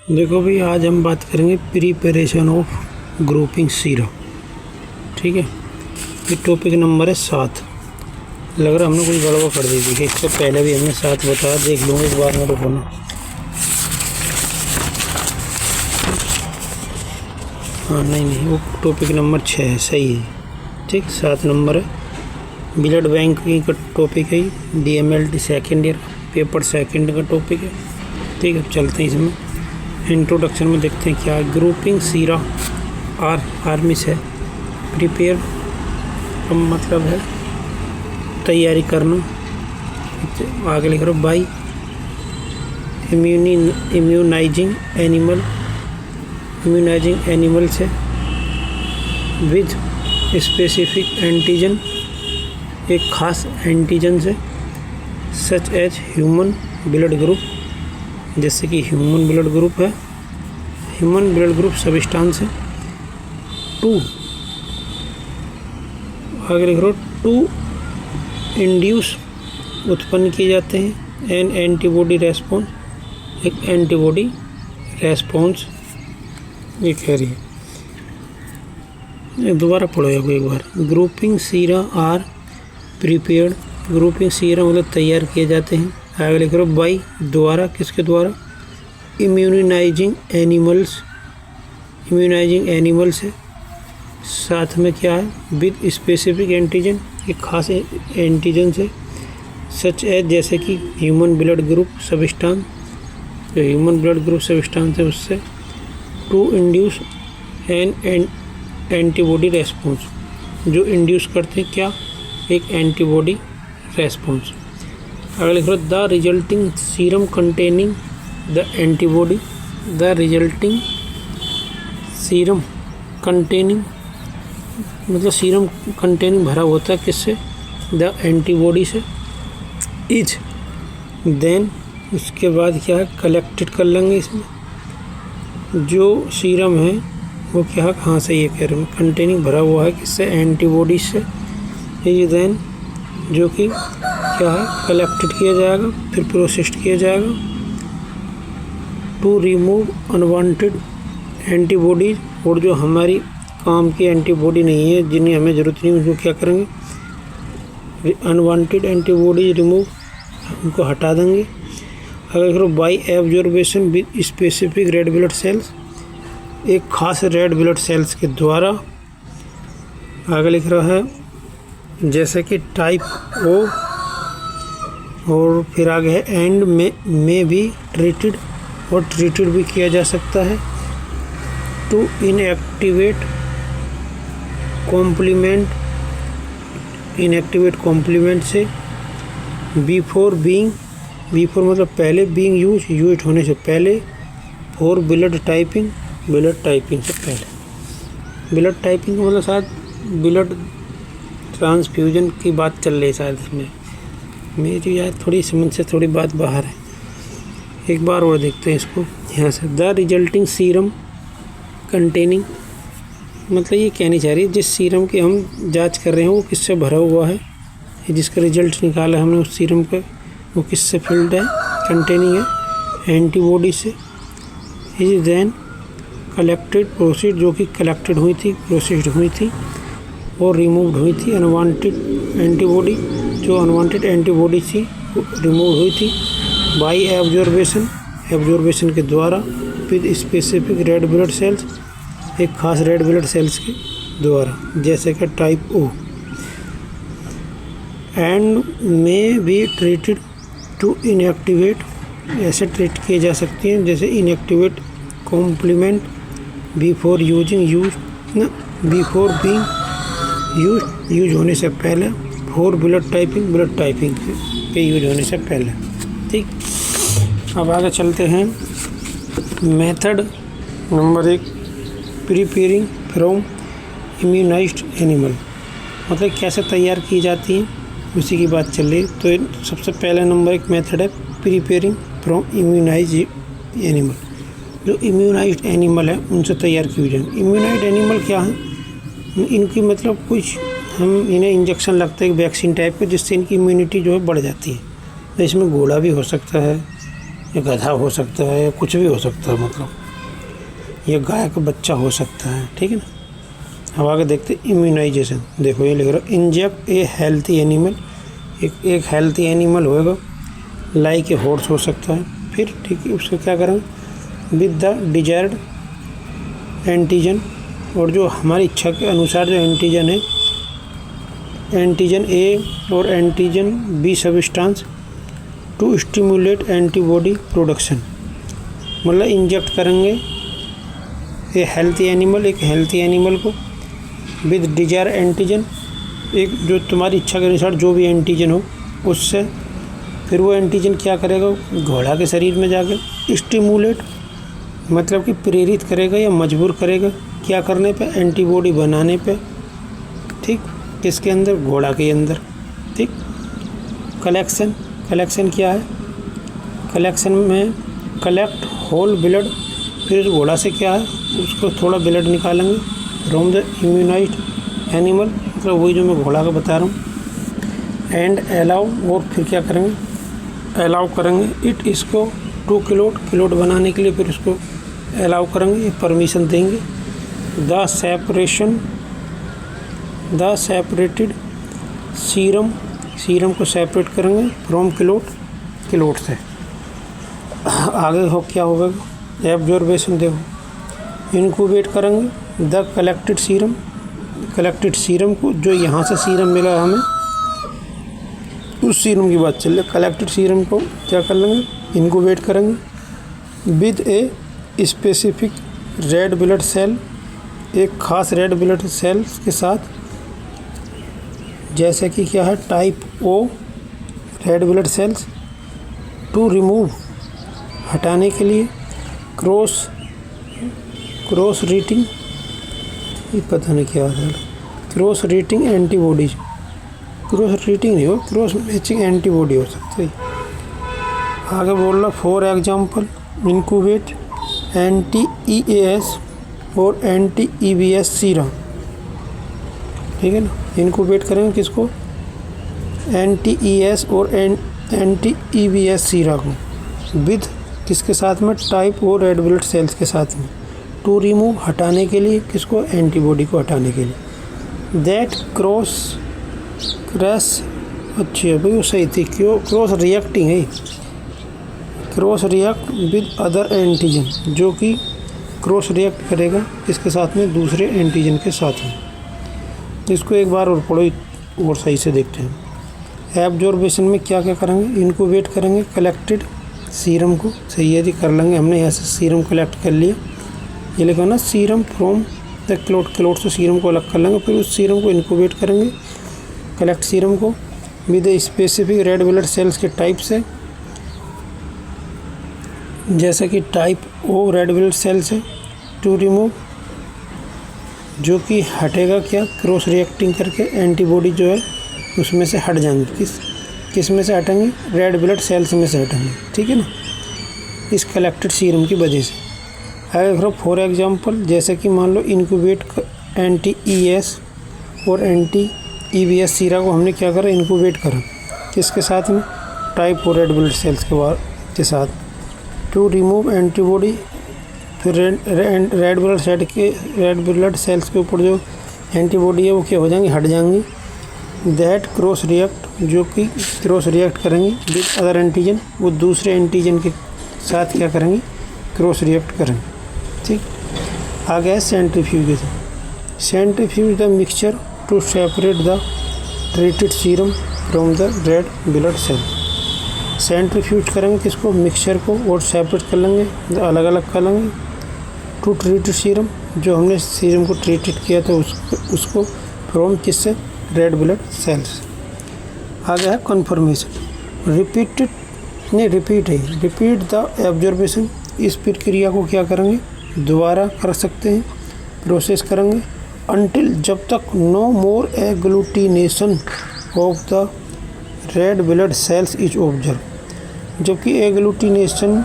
देखो भाई, आज हम बात करेंगे प्रिपरेशन ऑफ ग्रुपिंग सीरम। ठीक है, ये टॉपिक नंबर है 7। लग रहा हमने कुछ गड़बड़ कर दी थी, इससे पहले भी हमने 7 बताया, देख लूँगा एक बार में तो होना। हाँ नहीं, वो टॉपिक नंबर 6 है, सही है। ठीक, 7 नंबर है। ब्लड बैंकिंग का टॉपिक है, DMLT second year paper second का टॉपिक है। ठीक है, चलते हैं इसमें। इंट्रोडक्शन में देखते हैं क्या ग्रुपिंग सीरा आर्मी से प्रिपेयर का मतलब है तैयारी करना। आगे लिख रहा हूँ बाई इम्यूनाइजिंग एनिमल से विद स्पेसिफिक एंटीजन, एक खास एंटीजन से, such as human blood group, जैसे कि ह्यूमन ब्लड ग्रुप है, ह्यूमन ब्लड ग्रुप सब्सटेंस है। आगे लिख रहा हूँ टू इंड्यूस उत्पन्न किए जाते हैं एन एंटीबॉडी रेस्पॉन्स, एक एंटीबॉडी रेस्पॉन्स ये कह रही है। दोबारा पढ़ो एक बार। Grouping sera are prepared, grouping सीरा मतलब तैयार किए जाते हैं। आगे लिख रहा हूँ बाई द्वारा, किसके द्वारा? इम्यूनाइजिंग एनिमल्स है। साथ में क्या है? विद स्पेसिफिक एंटीजन, एक खास एंटीजन से, सच एज जैसे कि ह्यूमन ब्लड ग्रुप सब्सटेंस, जो ह्यूमन ब्लड ग्रुप सब्सटेंस है उससे, to induce an antibody response, जो इंड्यूस करते हैं क्या? एक एंटीबॉडी रेस्पॉन्स। अगले लिख रहा है the resulting serum containing the antibody, the resulting serum containing मतलब सीरम कंटेनिंग भरा होता है किससे? द एंटीबॉडी से। इज देन उसके बाद क्या है? कलेक्टेड कर लेंगे इसमें। जो सीरम है वो क्या है, कहाँ से ये कह रहे हैं, कंटेनिंग भरा हुआ है किससे? एंटीबॉडी से। इज देन जो कि क्या है? कलेक्टेड किया जाएगा, फिर प्रोसेस्ड किया जाएगा टू रिमूव अनवांटेड एंटीबॉडीज, और जो हमारी काम की एंटीबॉडी नहीं है, जिन्हें हमें ज़रूरत नहीं, उनको क्या करेंगे? अनवांटेड एंटीबॉडीज रिमूव, उनको हटा देंगे। अगर करो by absorption with specific red blood sales, एक खास रेड ब्लड सेल्स के द्वारा। आगे लिख रहा है जैसे कि टाइप ओ, और फिर आगे है एंड में भी ट्रीटेड, और ट्रीटेड भी किया जा सकता है टू इनएक्टिवेट कॉम्प्लीमेंट से, बिफोर मतलब पहले, बीइंग यूज होने से पहले, फॉर ब्लड टाइपिंग से पहले। ब्लड टाइपिंग का मतलब शायद ब्लड ट्रांसफ्यूजन की बात चल रही है शायद इसमें। मेरी यार थोड़ी समझ से थोड़ी बात बाहर है। एक बार और देखते हैं इसको यहाँ से। द रिजल्टिंग सीरम कंटेनिंग मतलब ये कहनी चाह रही है जिस सीरम की हम जांच कर रहे हैं वो किससे भरा हुआ है, जिसका रिजल्ट निकाला हमने उस सीरम का, वो किससे फिल्ड है? कंटेनिंग है एंटीबॉडी से। इज देन कलेक्टेड प्रोसीड, जो कि कलेक्टेड हुई थी, प्रोसेस्ड हुई थी और रिमूव्ड हुई थी। अनवांटेड एंटीबॉडी, जो अनवांटेड एंटीबॉडी थी वो रिमूव हुई थी बाई एब्जॉर्बेशन के द्वारा, with specific red blood sales, एक खास रेड ब्लड सेल्स के द्वारा, जैसे कि टाइप ओ। एंड में भी ट्रीटेड टू इनएक्टिवेट, ऐसे ट्रीट किए जा सकती हैं जैसे inactivate complement before being use होने से पहले, फॉर ब्लड टाइपिंग के यूज होने से पहले। ठीक, अब आगे चलते हैं। Method number 1, preparing from immunized animal, मतलब कैसे तैयार की जाती हैं उसी की बात चल रही। तो सबसे पहला नंबर 1 मेथड है प्रिपेयरिंग फ्रॉम इम्यूनाइज्ड एनिमल। जो इम्यूनाइज्ड एनिमल है उनसे तैयार की जाए। इम्यूनाइज्ड एनिमल क्या है? इनकी मतलब कुछ हम इन्हें इंजेक्शन लगता है वैक्सीन टाइप का, जिससे इनकी इम्यूनिटी जो है बढ़ जाती है। तो इसमें घोड़ा भी हो सकता है ये गधा हो सकता है, कुछ भी हो सकता है, मतलब ये गाय का बच्चा हो सकता है, ठीक है ना। अब आगे देखते इम्यूनाइजेशन। देखो ये लिख रहा है इंजेक्ट ए हेल्थी एनिमल, एक हेल्थी एनिमल होएगा, लाइक ए हॉर्स हो सकता है। फिर ठीक है, उसको क्या करेंगे विद द डिजायर्ड एंटीजन, और जो हमारी इच्छा के अनुसार जो एंटीजन है, एंटीजन ए और antigen B substance to stimulate antibody production. मतलब इंजेक्ट करेंगे ये हेल्थी एनिमल, एक हेल्थी एनिमल को विद डिजायर एंटीजन, एक जो तुम्हारी इच्छा के अनुसार जो भी एंटीजन हो उससे। फिर वो एंटीजन क्या करेगा, घोड़ा के शरीर में जाकर स्टिमुलेट मतलब कि प्रेरित करेगा या मजबूर करेगा क्या करने पे, एंटीबॉडी बनाने पे, ठीक। किसके अंदर, घोड़ा के अंदर, ठीक। कलेक्शन क्या है, कलेक्शन में कलेक्ट होल ब्लड, फिर घोड़ा से क्या है उसको थोड़ा ब्लड निकालेंगे फ्रॉम द इम्यूनाइज्ड एनिमल, मतलब वही जो मैं घोड़ा का बता रहा हूँ। एंड अलाउ, और फिर क्या करेंगे अलाउ करेंगे इट, इसको टू किलोट बनाने के लिए फिर इसको अलाउ करेंगे, परमिशन देंगे। द सेपरेटेड सीरम को सेपरेट करेंगे फ्रॉम किलोट से। आगे हो क्या होगा, एब्जॉर्बेशन। देखो इनक्यूबेट करेंगे द कलेक्टेड सीरम को, जो यहाँ से सीरम मिला हमें उस सीरम की बात चल रही है। कलेक्टेड सीरम को क्या कर लेंगे, इनक्यूबेट करेंगे with a specific red blood cell, एक खास रेड ब्लड सेल्स के साथ, जैसे कि क्या है type O red blood cells, to remove हटाने के लिए, क्रॉस रीटिंग, ये पता नहीं क्या है, cross reading antibodies, cross reading नहीं हो, क्रॉस मैचिंग एंटीबॉडी हो सकती है। आगे बोल रहा फॉर एग्जाम्पल इनक्यूबेट एंटी-EAS और एंटी-EBS सीरम, ठीक है ना। इनक्यूबेट करेंगे किसको, एंटी-EAS और एंटी-EBS सीरा को, विद किसके साथ में, type O red blood sales के साथ में, टू रिमूव हटाने के लिए, किसको, एंटीबॉडी को हटाने के लिए। दैट क्रॉस अच्छी भाई वो सही थी, क्यों क्रॉस रिएक्टिंग है, cross react with other antigen, जो कि क्रॉस रिएक्ट करेगा इसके साथ में, दूसरे एंटीजन के साथ में। इसको एक बार और पढ़ो और सही से देखते हैं। एब्जॉर्बेशन में क्या क्या करेंगे, इनक्यूबेट करेंगे कलेक्टेड सीरम को, सही है जी, कर लेंगे। हमने यहाँ से सीरम कलेक्ट कर लिया, ये लिखा ना सीरम फ्रॉम द क्लोट से सीरम को अलग कर लेंगे। फिर उस सीरम को इनक्यूबेट करेंगे, कलेक्ट सीरम को with specific red blood sales के टाइप से, जैसे कि type O red blood sales है, टू रिमूव, जो कि हटेगा क्या, क्रॉस रिएक्टिंग करके एंटीबॉडी जो है उसमें से हट जाएंगे। किस में से हटेंगे, रेड ब्लड सेल्स में से हटेंगे, ठीक है ना, इस कलेक्टेड सीरम की वजह से। अगर फॉर एग्जांपल जैसे कि मान लो इनक्यूबेट एंटी-EAS और एंटी-EBS सीरा को हमने क्या करा, इनक्यूबेट करा, किसके साथ में, type O red blood sales के साथ, टू रिमूव एंटीबॉडी। फिर रेड ब्लड सेल्स के ऊपर जो एंटीबॉडी है वो क्या हो जाएंगी, हट जाएंगी। दैट क्रॉस रिएक्ट, जो कि क्रॉस रिएक्ट करेंगे विद अदर एंटीजन, वो दूसरे एंटीजन के साथ क्या करेंगे, क्रॉस रिएक्ट करेंगे, ठीक। आगे है centrifugation. Centrifuge the mixture to separate the treated serum from the red blood cell. Centrifuge करेंगे किसको, मिक्सचर को, और सेपरेट कर लेंगे, अलग अलग कर लेंगे, टू ट्रीटेड सीरम, जो हमने सीरम को ट्रीटेड किया था उसको फ्रॉम किससे, रेड ब्लड सेल्स। आगे है कन्फर्मेशन। रिपीट द एब्जॉर्बेशन, इस प्रक्रिया को क्या करेंगे, दोबारा कर सकते हैं, प्रोसेस करेंगे, अनटिल, जब तक no more agglutination of the red blood cells is observe, जबकि एग्लूटिनेशन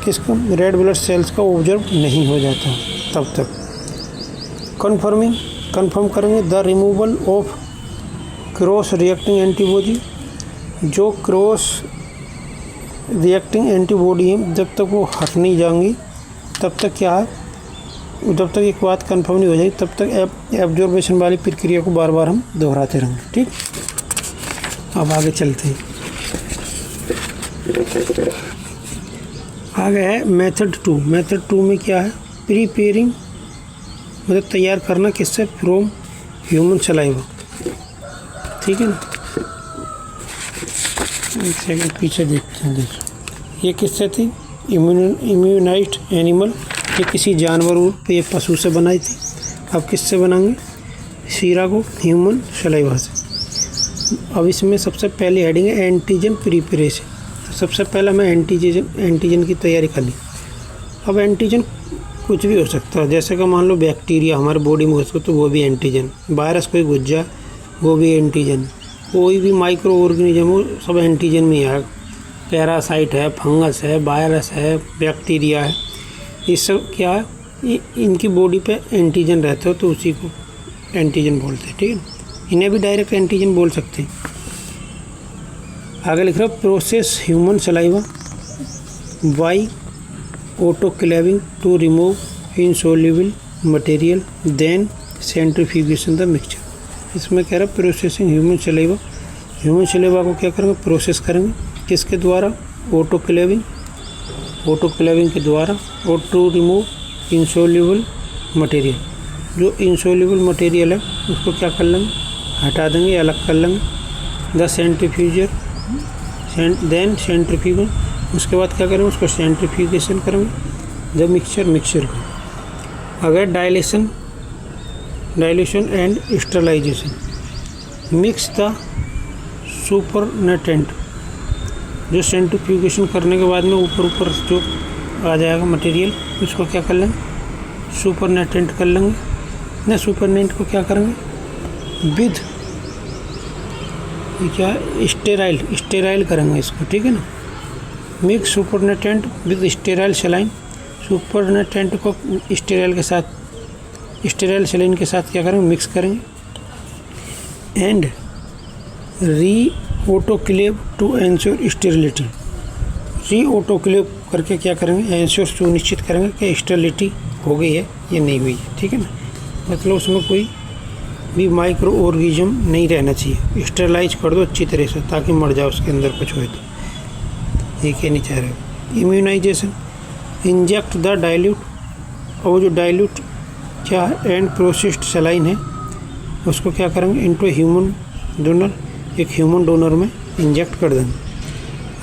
किसका, रेड ब्लड सेल्स का ऑब्जर्व नहीं हो जाता तब तक। कन्फर्म करेंगे the removal of cross reacting antibody, जो क्रॉस रिएक्टिंग एंटीबॉडी है, जब तक वो हट नहीं जाएंगी तब तक क्या है, जब तक एक बात कंफर्म नहीं हो जाएगी तब तक एब्जॉर्बेशन वाली प्रक्रिया को बार बार हम दोहराते रहेंगे। ठीक, अब आगे चलते हैं। आगे है मेथड 2। मेथड 2 में क्या है, प्रीपेयरिंग मतलब तैयार करना, किससे, फ्रॉम ह्यूमन सलाइवा। ठीक है ना, एक सेकंड पीछे देखते हैं। देखो ये किससे थी, इम्यूनाइज्ड एनिमल, ये किसी जानवर पे, ये पशु से बनाई थी। अब किससे बनाएंगे, सीरा को ह्यूमन सलाइवा से। अब इसमें सबसे पहली हेडिंग है एंटीजन प्रिपरेशन। सबसे पहले मैं एंटीजन की तैयारी कर ली। अब एंटीजन कुछ भी हो सकता है, जैसे कि मान लो बैक्टीरिया हमारे बॉडी में घुस गया तो वो भी एंटीजन, वायरस कोई घुस जाए वो भी एंटीजन, कोई भी माइक्रो ऑर्गेनिज्म हो सब एंटीजन में है। पैरासाइट है, फंगस है, वायरस है, बैक्टीरिया है, ये सब क्या है, इनकी बॉडी पे एंटीजन रहते हो तो उसी को एंटीजन बोलते हैं। ठीक है, इन्हें भी डायरेक्ट एंटीजन बोल सकते हैं। आगे लिख रहा हूँ, process human saliva by autoclaving to remove insoluble material then centrifugation the mixture. इसमें कह रहा है प्रोसेसिंग ह्यूमन सलाइवा को क्या करेंगे, प्रोसेस करेंगे, किसके द्वारा, ऑटोक्लेविंग के द्वारा, और टू रिमूव इनसॉल्युबल मटेरियल, जो इनसॉल्युबल मटेरियल है उसको क्या कर लेंगे, हटा देंगे, अलग कर लेंगे। द सेंट्रीफ्यूजर देन सेंट्रीफ्यूगन, उसके बाद क्या करेंगे, उसको सेंट्रीफ्यूगेशन करेंगे। द मिक्सचर को अगर dilation and sterilization, mix the supernatant, जो सेंट्रीफ्यूगेशन करने के बाद में ऊपर जो आ जाएगा मटेरियल उसको क्या कर लेंगे, सुपरनेटेंट कर लेंगे। ना सुपरनेट को क्या करेंगे, विद क्या स्टेराइल करेंगे इसको। ठीक है ना, mix supernatant with sterile saline, supernatant को स्टेराइल सलाइन के साथ क्या करेंगे, मिक्स करेंगे। And re autoclave to ensure sterility, री ऑटोक्लेव करके क्या करेंगे, एंश्योर सुनिश्चित करेंगे कि स्टेरिलिटी हो गई है या नहीं हुई है। ठीक है ना, मतलब उसमें कोई भी माइक्रो ऑर्गेनिज्म नहीं रहना चाहिए, स्टेरलाइज कर दो अच्छी तरह से ताकि मर जाए उसके अंदर कुछ हो तो। ये क्या नहीं चाह रहे। इम्यूनाइजेशन, इंजेक्ट द डाइल्यूट, और वो जो डाइल्यूट क्या है एंड प्रोसेस्ड सलाइन है उसको क्या करेंगे, इनटू ह्यूमन डोनर, एक ह्यूमन डोनर में इंजेक्ट कर देंगे।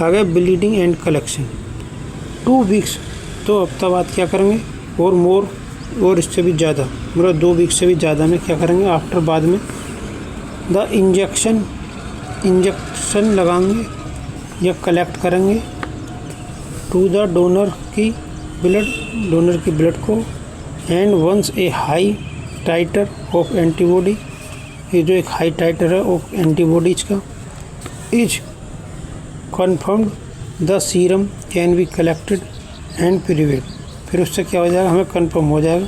आगे ब्लीडिंग एंड कलेक्शन, 2 वीक्स, 2 हफ्ता बाद क्या करेंगे, और मोर, और इससे भी ज़्यादा, मतलब 2 वीक से भी ज़्यादा में क्या करेंगे, आफ्टर बाद में द इंजेक्शन लगाएंगे या कलेक्ट करेंगे टू द डोनर की ब्लड को। And once a high titer of antibody, ये जो एक हाई टाइटर है ऑफ एंटीबॉडीज का, is confirmed the serum can be collected and prepared, फिर उससे क्या हो जाएगा, हमें कंफर्म हो जाएगा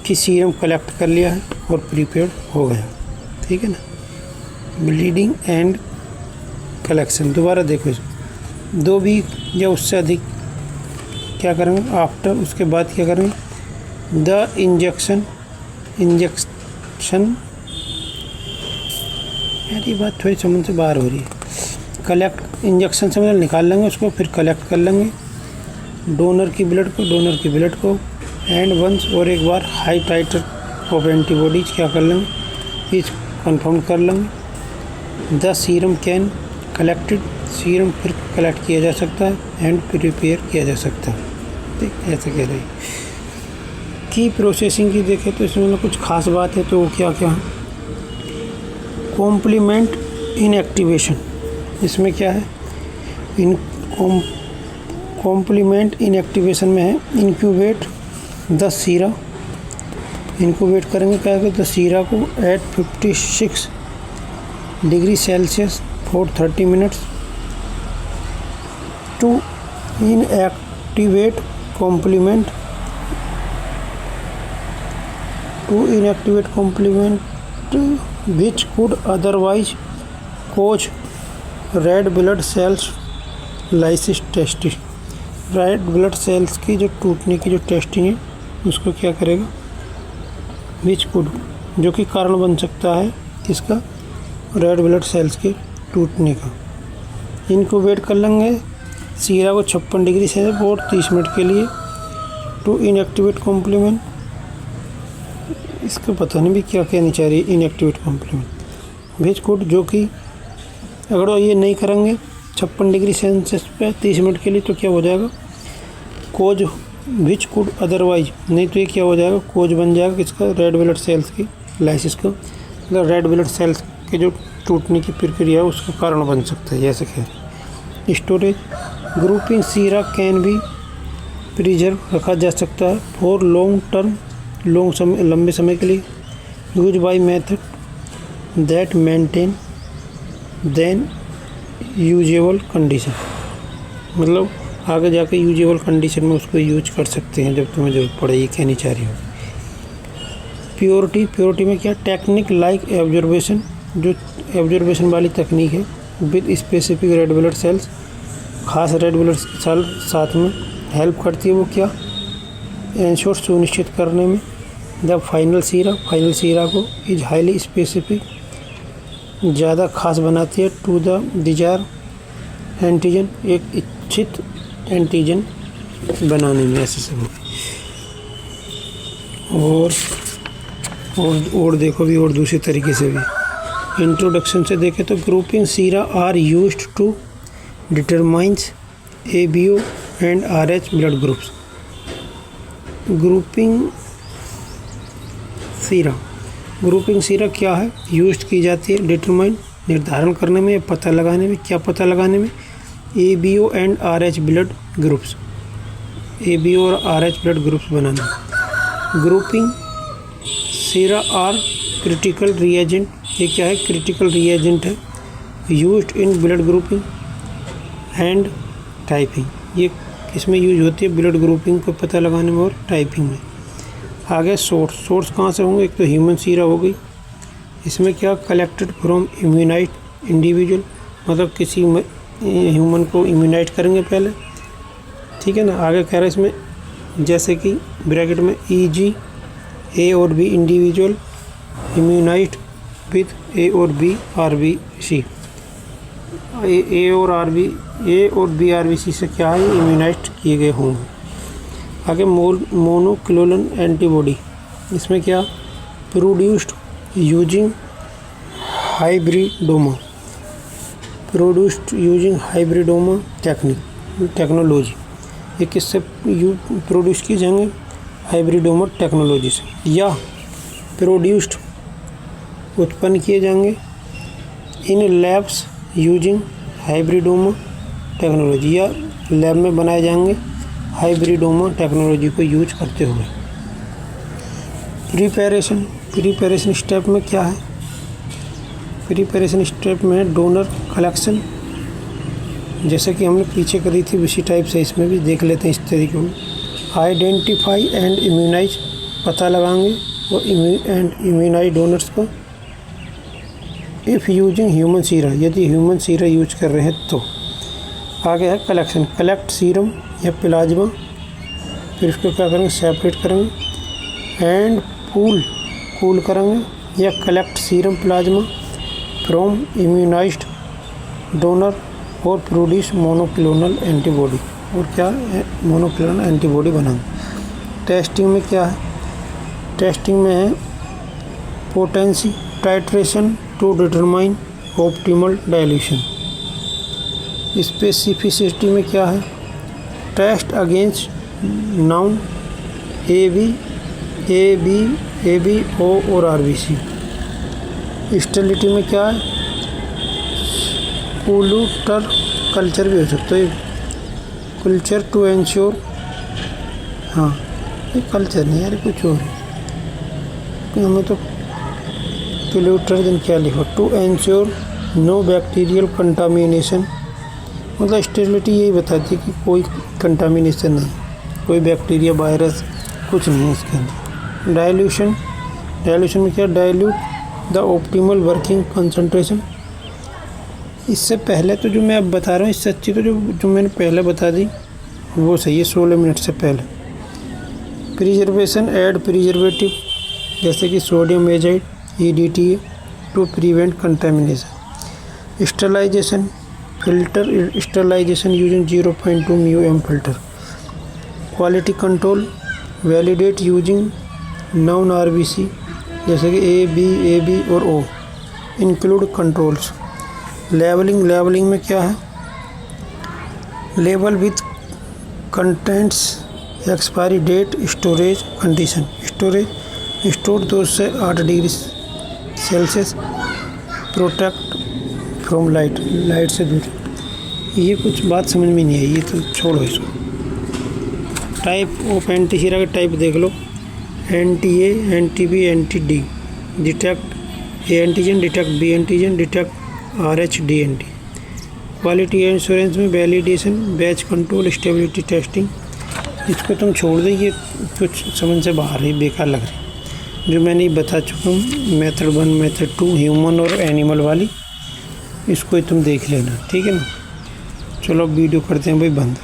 कि सीरम कलेक्ट कर लिया है और प्रिपेयर्ड हो गया। ठीक है ना, ब्लीडिंग एंड कलेक्शन, दोबारा देखो, 2 वीक या उससे अधिक क्या करेंगे, आफ्टर, उसके बाद क्या करेंगे, द इंजेक्शन यार ये बात थोड़ी समझ से बाहर हो रही है। कलेक्ट, इंजेक्शन से मतलब निकाल लेंगे उसको, फिर कलेक्ट कर लेंगे डोनर की ब्लड को। एंड वंस, और एक बार हाई टाइटर ऑफ एंटीबॉडीज क्या कर लेंगे, इस कंफर्म कर लेंगे। The serum can collected, serum फिर कलेक्ट किया जा सकता है एंड प्रिपेयर किया जा सकता है। ठीक, ऐसे कह रही की प्रोसेसिंग की देखें तो इसमें कुछ खास बात है, तो वो क्या क्या है, कॉम्प्लीमेंट इनएक्टिवेशन, इसमें क्या है, कॉम्प्लीमेंट इनएक्टिवेशन में है इंक्यूबेट द सीरा, इंक्यूबेट करेंगे क्या है, द सीरा को at 56 degree Celsius for 30 minutes to inactivate complement which could otherwise cause red blood cells lysis testis, red blood cells की जो टूटने की जो टेस्टिंग है उसको क्या करेगा, विच कुड, जो कि कारण बन सकता है किसका, रेड ब्लड सेल्स के टूटने का। इनको वेट कर लेंगे सीरा को 56 डिग्री से और 30 मिनट के लिए। टू इनएक्टिवेट कॉम्प्लीमेंट, इसको पता नहीं भी क्या कहनी चाह रही है इनएक्टिवेट कॉम्प्लीमेंट। विच कुड, जो कि अगर ये नहीं करेंगे 56 डिग्री सेल्सियस पे 30 मिनट के लिए तो क्या हो जाएगा, कोज, विच कुड अदरवाइज, नहीं तो ये क्या हो जाएगा, कोज बन जाएगा किसका, रेड ब्लड सेल्स की लाइसिस का, मतलब रेड ब्लड सेल्स के जो टूटने की प्रक्रिया है उसका कारण बन सकता है, ऐसे कह रहे। Storage, grouping Sira can be preserve, रखा जा सकता है फॉर लॉन्ग टर्म, लंबे समय के लिए। Use by method that maintain then usable condition, मतलब आगे जाके यूजेबल कंडीशन में उसको यूज कर सकते हैं जब तुम्हें जरूरत पड़े, ये कहनी चाह रही हो। प्योरिटी, प्योरिटी में क्या, टेक्निक लाइक ऑब्जर्वेशन, जो ऑब्जर्वेशन वाली तकनीक है, with specific red blood sales, खास रेड ब्लड सेल साथ में हेल्प करती है, वो क्या, एंश्योर, सुनिश्चित करने में, द फाइनल सीरा को इज हाईली स्पेसिफिक, ज़्यादा खास बनाती है, टू द डिजायर एंटीजन, एक इच्छित एंटीजन बनाने में, ऐसे सब। और देखो भी, और दूसरे तरीके से भी। इंट्रोडक्शन से देखें तो grouping sera are used to determines ABO and RH blood groups. Grouping sera क्या है, यूज की जाती है डिटरमाइन, निर्धारण करने में, पता लगाने में, क्या पता लगाने में, ABO and RH blood groups, ABO और RH blood groups banana. Grouping sera are critical reagent, ये क्या है, क्रिटिकल रिएजेंट है, used in blood grouping and typing, ये किसमें यूज होती है, ब्लड ग्रुपिंग को पता लगाने में और टाइपिंग में। आगे सोर्स कहाँ से होंगे, एक तो ह्यूमन सीरा हो गई, इसमें क्या, कलेक्टेड फ्रॉम इम्यूनाइट इंडिविजुअल, मतलब किसी ह्यूमन को इम्यूनाइट करेंगे पहले, ठीक है ना। आगे कह रहा है इसमें जैसे कि ब्रैकेट में EG A और B इंडिविजुअल इम्यूनाइट विद A और B RBC, A और B RBC से क्या है, इम्यूनाइट किए गए होंगे। आगे मोनोक्लोनल एंटीबॉडी, इसमें क्या, प्रोड्यूस्ड यूजिंग हाइब्रिडोमा टेक्नोलॉजी, ये किससे प्रोड्यूस किए जाएंगे, हाइब्रिडोमा टेक्नोलॉजी से, या प्रोड्यूस्ड उत्पन्न किए जाएंगे इन लैब्स यूजिंग हाइब्रिडोमा टेक्नोलॉजी, या लैब में बनाए जाएंगे हाइब्रिडोमा टेक्नोलॉजी को यूज करते हुए। प्रिपरेशन स्टेप में क्या है, प्रिपरेशन स्टेप में डोनर कलेक्शन, जैसे कि हमने पीछे करी थी उसी टाइप से इसमें भी देख लेते हैं इस तरीके में। आइडेंटिफाई एंड इम्यूनाइज, पता लगाएंगे और इम्यूनाइज डोनर्स को। इफ़ यूजिंग ह्यूमन सीरा, यदि ह्यूमन सीरा यूज कर रहे हैं तो। आगे है कलेक्शन, कलेक्ट सीरम या प्लाज्मा, फिर इसको क्या करेंगे, सेपरेट करेंगे एंड कूल करेंगे, या collect serum plasma from immunised donor और प्रोड्यूस मोनोक्लोनल एंटीबॉडी, और क्या है, मोनोक्लोनल एंटीबॉडी बनाएंगे। टेस्टिंग में क्या है, टेस्टिंग में है potency titration to determine optimal dilution. Specificity में क्या है, test against known AB, O और RBC। स्टेरिलिटी में क्या है, पोल्यूटर कल्चर भी हो सकता है, कल्चर टू एंश्योर, हाँ ये कल्चर नहीं यार कुछ और, हमें तो पोल्यूटर दिन क्या लिखा, to ensure no bacterial contamination, मतलब स्टेरिलिटी यही बताती है कि कोई कंटामिनेशन नहीं, कोई बैक्टीरिया वायरस कुछ नहीं है इसके अंदर। डाइल्यूशन में क्या, dilute the optimal working concentration, इससे पहले तो जो मैं अब बता रहा हूँ इससे अच्छी तो जो मैंने पहले बता दी वो सही है 16 मिनट से पहले। प्रिजर्वेशन ऐड प्रिजर्वेटिव जैसे कि sodium azide EDTA to prevent contamination. Sterilization filter sterilization using 0.2 μm filter. Quality control validate using non RBC जैसे कि AB और O इंक्लूड कंट्रोल्स। लेबलिंग में क्या है, label with contents expiry date storage condition. Store 2 से 8 degree Celsius. Protect from light से दूर। ये कुछ बात समझ में नहीं आई, ये तो छोड़ो इसको। टाइप ऑफ एंटीसीरा का टाइप देख लो, NTA NTB NTD। Detect A antigen, detect B antigen, detect RH-DNT। Quality assurance में validation batch control stability testing. इसको तुम छोड़ दो, ये कुछ समझ से बाहर ही बेकार लग रही है। जो मैंने बता चुका हूँ मेथड 1 मेथड 2 ह्यूमन और एनिमल वाली, इसको ही तुम देख लेना, ठीक है ना। चलो अब वीडियो करते हैं भाई बंद।